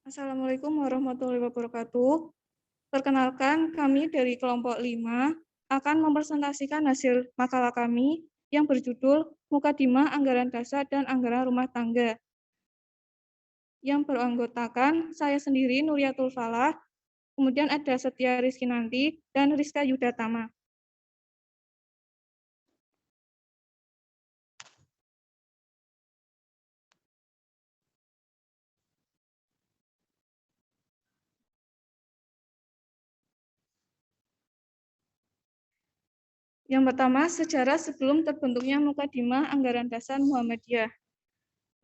Assalamualaikum warahmatullahi wabarakatuh. Perkenalkan, kami dari kelompok 5 akan mempresentasikan hasil makalah kami yang berjudul Mukadimah Anggaran Dasar dan Anggaran Rumah Tangga, yang beranggotakan saya sendiri, Nuriyatul Falah, kemudian ada Setia Rizkinanti, dan Rizka Yudatama. Yang pertama, sejarah sebelum terbentuknya Mukadimah Anggaran Dasar Muhammadiyah.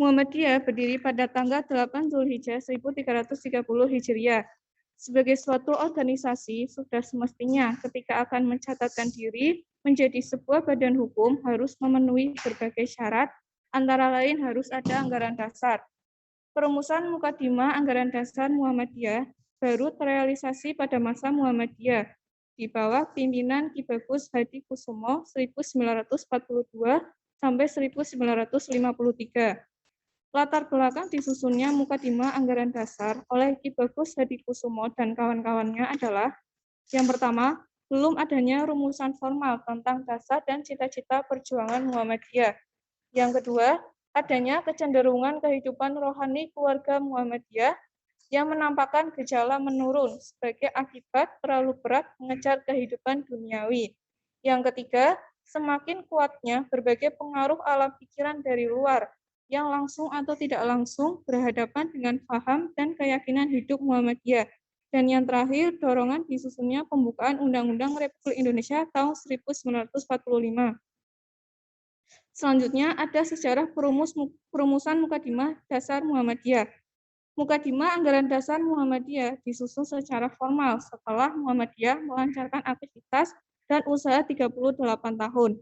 Muhammadiyah berdiri pada tanggal 8 Zulhijjah 1330 Hijriah. Sebagai suatu organisasi, sudah semestinya ketika akan mencatatkan diri menjadi sebuah badan hukum harus memenuhi berbagai syarat, antara lain harus ada anggaran dasar. Perumusan Mukadimah Anggaran Dasar Muhammadiyah baru terrealisasi pada masa Muhammadiyah di bawah pimpinan Ki Bagus Hadi Kusumo 1942 sampai 1953. Latar belakang disusunnya Mukadimah Anggaran Dasar oleh Ki Bagus Hadi Kusumo dan kawan-kawannya adalah: yang pertama, belum adanya rumusan formal tentang dasar dan cita-cita perjuangan Muhammadiyah. Yang kedua, adanya kecenderungan kehidupan rohani keluarga Muhammadiyah yang menampakkan gejala menurun sebagai akibat terlalu berat mengejar kehidupan duniawi. Yang ketiga, semakin kuatnya berbagai pengaruh alam pikiran dari luar yang langsung atau tidak langsung berhadapan dengan paham dan keyakinan hidup Muhammadiyah. Dan yang terakhir, dorongan disusunnya pembukaan Undang-Undang Republik Indonesia tahun 1945. Selanjutnya ada sejarah perumusan Mukadimah Dasar Muhammadiyah. Mukadimah Anggaran Dasar Muhammadiyah disusun secara formal setelah Muhammadiyah melancarkan aktivitas dan usaha 38 tahun.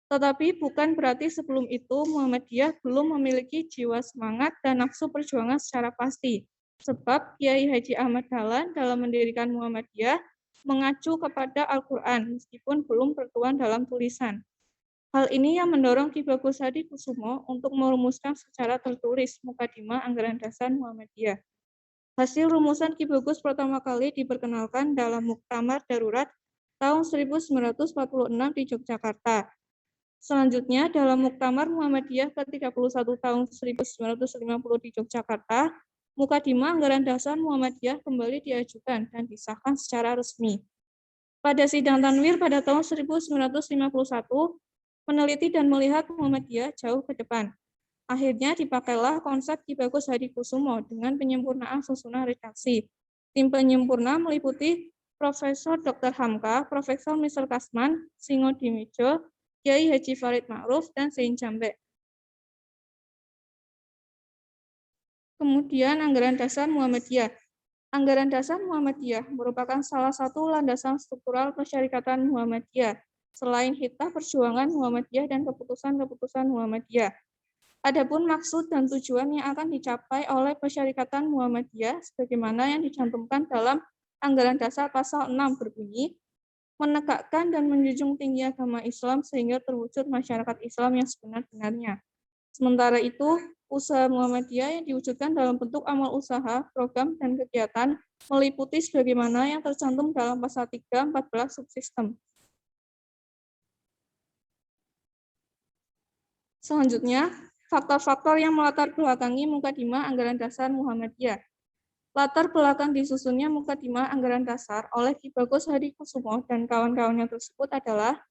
Tetapi bukan berarti sebelum itu Muhammadiyah belum memiliki jiwa semangat dan nafsu perjuangan secara pasti. Sebab Kiai Haji Ahmad Dahlan dalam mendirikan Muhammadiyah mengacu kepada Al-Quran meskipun belum tertuang dalam tulisan. Hal ini yang mendorong Ki Bagus Hadi Kusumo untuk merumuskan secara tertulis Mukadimah Anggaran Dasar Muhammadiyah. Hasil rumusan Ki Bagus pertama kali diperkenalkan dalam Muktamar Darurat tahun 1946 di Yogyakarta. Selanjutnya, dalam Muktamar Muhammadiyah ke-31 tahun 1950 di Yogyakarta, Mukadimah Anggaran Dasar Muhammadiyah kembali diajukan dan disahkan secara resmi. Pada sidang Tanwir pada tahun 1951, meneliti dan melihat Muhammadiyah jauh ke depan. Akhirnya dipakailah konsep Ki Bagus Hadi Kusumo dengan penyempurnaan susunan redaksi. Tim penyempurna meliputi Profesor Dr. Hamka, Profesor Mr. Kasman, Singo Dimijo, Kiai Haji Farid Ma'ruf, dan Sein Jambe. Kemudian Anggaran Dasar Muhammadiyah. Anggaran Dasar Muhammadiyah merupakan salah satu landasan struktural persyarikatan Muhammadiyah, selain hitah perjuangan Muhammadiyah dan keputusan-keputusan Muhammadiyah. Adapun maksud dan tujuan yang akan dicapai oleh persyarikatan Muhammadiyah sebagaimana yang dicantumkan dalam Anggaran Dasar Pasal 6 berbunyi, menegakkan dan menjunjung tinggi agama Islam sehingga terwujud masyarakat Islam yang sebenar-benarnya. Sementara itu, usaha Muhammadiyah yang diwujudkan dalam bentuk amal usaha, program, dan kegiatan meliputi sebagaimana yang tercantum dalam Pasal 3, 14 subsistem. Selanjutnya, faktor-faktor yang melatar belakangi Mukadimah Anggaran Dasar Muhammadiyah. Latar belakang disusunnya Mukadimah Anggaran Dasar oleh Ki Bagus Hadi Kusumo dan kawan-kawannya tersebut adalah: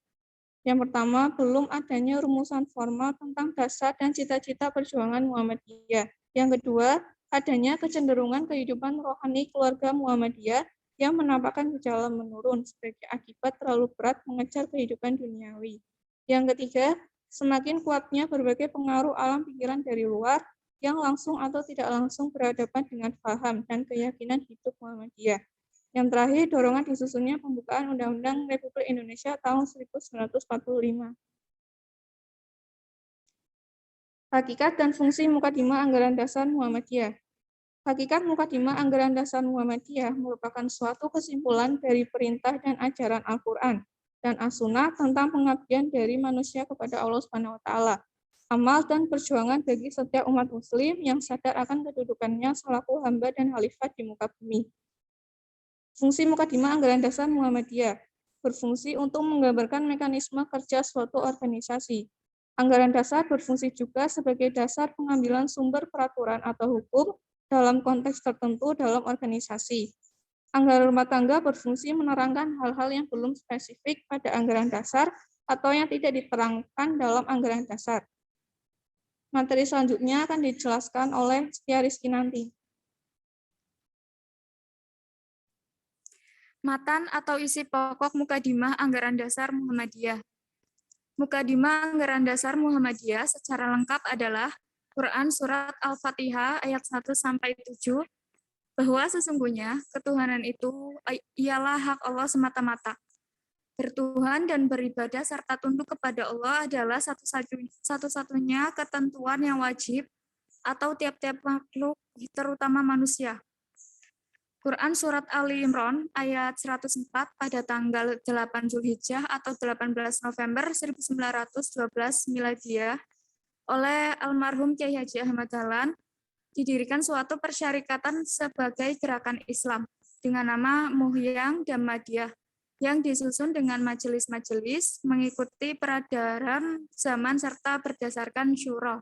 yang pertama, belum adanya rumusan formal tentang dasar dan cita-cita perjuangan Muhammadiyah. Yang kedua, adanya kecenderungan kehidupan rohani keluarga Muhammadiyah yang menampakkan gejala menurun sebagai akibat terlalu berat mengejar kehidupan duniawi. Yang ketiga, semakin kuatnya berbagai pengaruh alam pikiran dari luar yang langsung atau tidak langsung berhadapan dengan paham dan keyakinan hidup Muhammadiyah. Yang terakhir, dorongan disusunnya pembukaan Undang-Undang Republik Indonesia tahun 1945. Hakikat dan fungsi Mukadimah Anggaran Dasar Muhammadiyah. Hakikat Mukadimah Anggaran Dasar Muhammadiyah merupakan suatu kesimpulan dari perintah dan ajaran Al-Quran dan As-Sunnah tentang pengabdian dari manusia kepada Allah Subhanahu wa Ta'ala. amal dan perjuangan bagi setiap umat muslim yang sadar akan kedudukannya selaku hamba dan khalifah di muka bumi. Fungsi Mukadimah Anggaran Dasar Muhammadiyah berfungsi untuk menggambarkan mekanisme kerja suatu organisasi. Anggaran dasar berfungsi juga sebagai dasar pengambilan sumber peraturan atau hukum dalam konteks tertentu dalam organisasi. Anggaran rumah tangga berfungsi menerangkan hal-hal yang belum spesifik pada anggaran dasar atau yang tidak diterangkan dalam anggaran dasar. Materi selanjutnya akan dijelaskan oleh Setia Rizky nanti. Matan atau isi pokok Mukadimah Anggaran Dasar Muhammadiyah. Mukadimah Anggaran Dasar Muhammadiyah secara lengkap adalah Quran Surat Al-Fatihah ayat 1-7, bahwa sesungguhnya ketuhanan itu ialah hak Allah semata-mata. Bertuhan dan beribadah serta tunduk kepada Allah adalah satu-satunya ketentuan yang wajib atau tiap-tiap makhluk, terutama manusia. Quran Surat Ali Imran ayat 104 pada tanggal 8 Zulhijjah atau 18 November 1912 Miladiyah oleh almarhum Kyai Haji Ahmad Dahlan didirikan suatu persyarikatan sebagai gerakan Islam dengan nama Muhyang Muhammadiyah yang disusun dengan majelis-majelis mengikuti peredaran zaman serta berdasarkan syura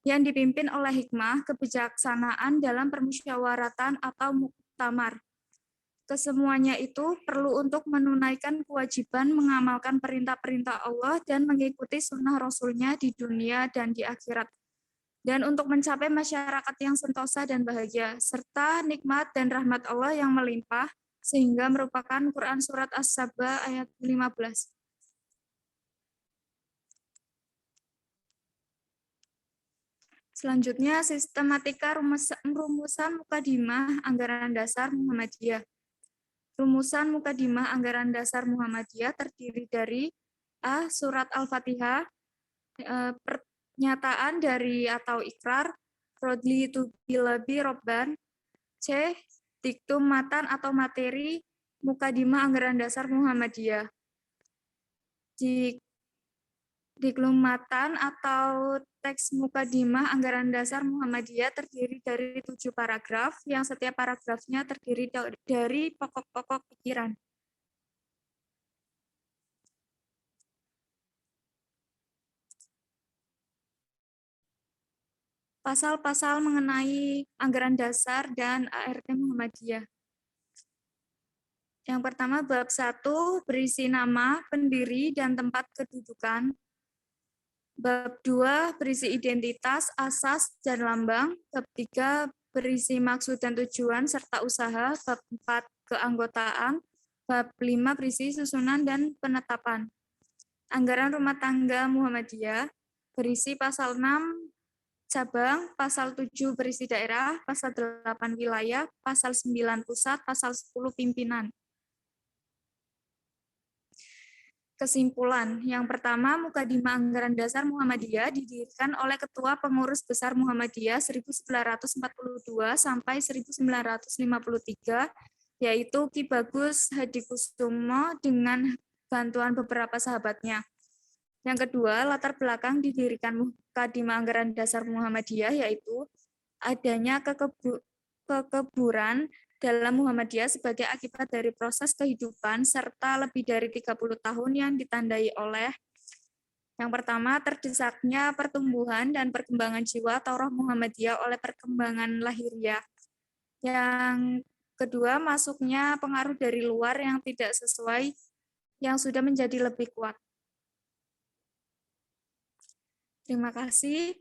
yang dipimpin oleh hikmah kebijaksanaan dalam permusyawaratan atau muktamar. Kesemuanya itu perlu untuk menunaikan kewajiban mengamalkan perintah-perintah Allah dan mengikuti sunnah Rasul-Nya di dunia dan di akhirat. Dan untuk mencapai masyarakat yang sentosa dan bahagia, serta nikmat dan rahmat Allah yang melimpah, sehingga merupakan Quran Surat As-Saba ayat 15. Selanjutnya, sistematika rumusan Mukadimah Anggaran Dasar Muhammadiyah. Rumusan Mukadimah Anggaran Dasar Muhammadiyah terdiri dari A. Surat Al-Fatihah, pernyataan dari atau ikrar, Rodli Tubilabi Robban, C. Diktum matan atau materi Mukadimah Anggaran Dasar Muhammadiyah. Diktum matan atau teks Mukadimah Anggaran Dasar Muhammadiyah terdiri dari 7 paragraf, yang setiap paragrafnya terdiri dari pokok-pokok pikiran. Pasal-pasal mengenai anggaran dasar dan ART Muhammadiyah. Yang pertama, bab 1 berisi nama, pendiri, dan tempat kedudukan. Bab 2 berisi identitas, asas, dan lambang. Bab 3 berisi maksud dan tujuan serta usaha. Bab 4 keanggotaan. Bab 5 berisi susunan dan penetapan. Anggaran rumah tangga Muhammadiyah berisi pasal 6 cabang, pasal 7 berisi daerah, pasal 8 wilayah, pasal 9 pusat, pasal 10 pimpinan. Kesimpulan. Yang pertama, Mukadimah Anggaran Dasar Muhammadiyah didirikan oleh Ketua Pengurus Besar Muhammadiyah 1942 sampai 1953, yaitu Ki Bagus Hadikusumo dengan bantuan beberapa sahabatnya. Yang kedua, latar belakang didirikan Mukadimah Anggaran Dasar Muhammadiyah yaitu adanya kekeburan dalam Muhammadiyah sebagai akibat dari proses kehidupan serta lebih dari 30 tahun yang ditandai oleh yang pertama, terdesaknya pertumbuhan dan perkembangan jiwa atau roh Muhammadiyah oleh perkembangan lahiriah. Yang kedua, masuknya pengaruh dari luar yang tidak sesuai yang sudah menjadi lebih kuat. Terima kasih.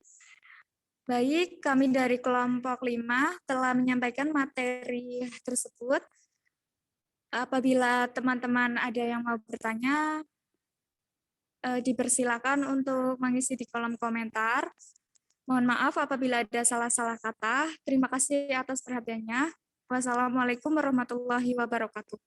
Baik, kami dari kelompok 5 telah menyampaikan materi tersebut. Apabila teman-teman ada yang mau bertanya, dipersilakan untuk mengisi di kolom komentar. Mohon maaf apabila ada salah-salah kata. Terima kasih atas perhatiannya. Wassalamualaikum warahmatullahi wabarakatuh.